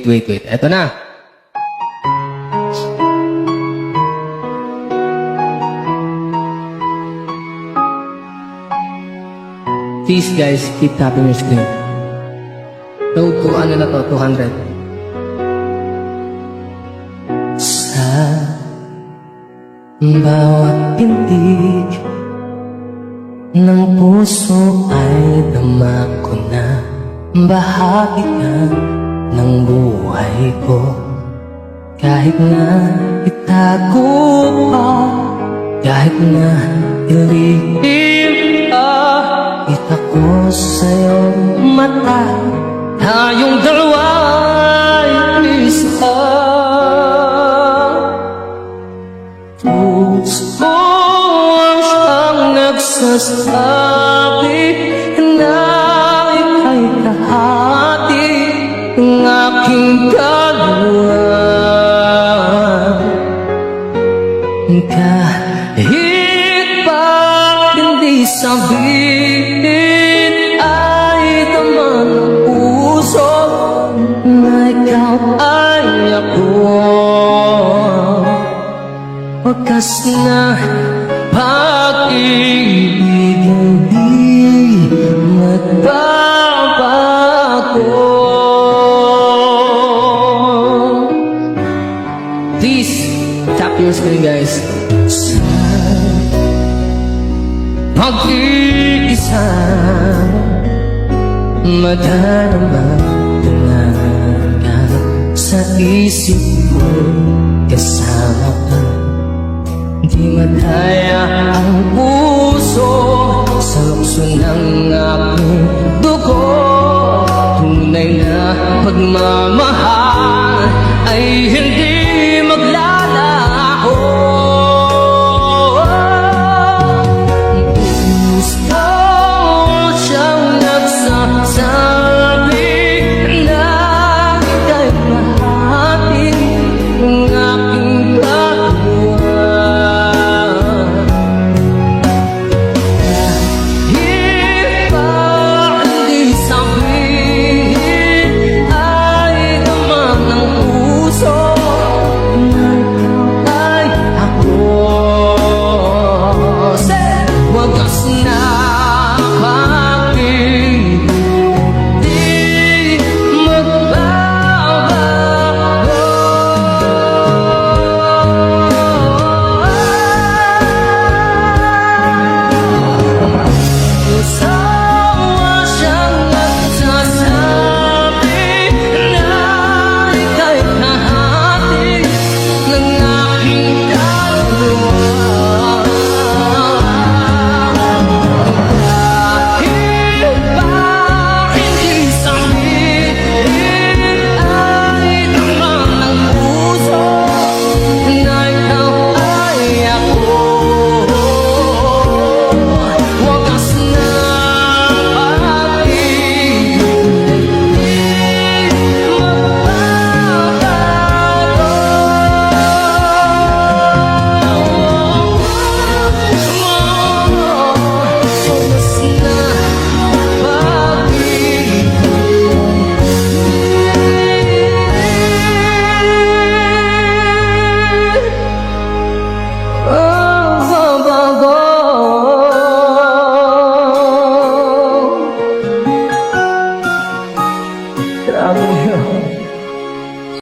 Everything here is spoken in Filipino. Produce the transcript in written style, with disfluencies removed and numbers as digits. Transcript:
Wait. Eto na. Please guys, keep tapping your screen. Load to ano na to, 200. Sa bawat pintig ng puso ay dama ko na bahagi ka ng buhay ko. Kahit na itago pa, kahit na ilihim pa, kita ko sa iyong mata, tayong dalawa'y isa. Puso ang siyang nagsasabi na ika'y kahati ng aking dalawa. Kahit pa hindi sabihin ay tama ng puso na ikaw ay ako. Wakas na pag-ibig hindi magbabago. Please tap your screen guys. Sa pag-iisa madarama na ka sa isip mo, kasama ka. Di madaya ang puso sa lukso ng aking dugo. Tunay na pagmamahal ay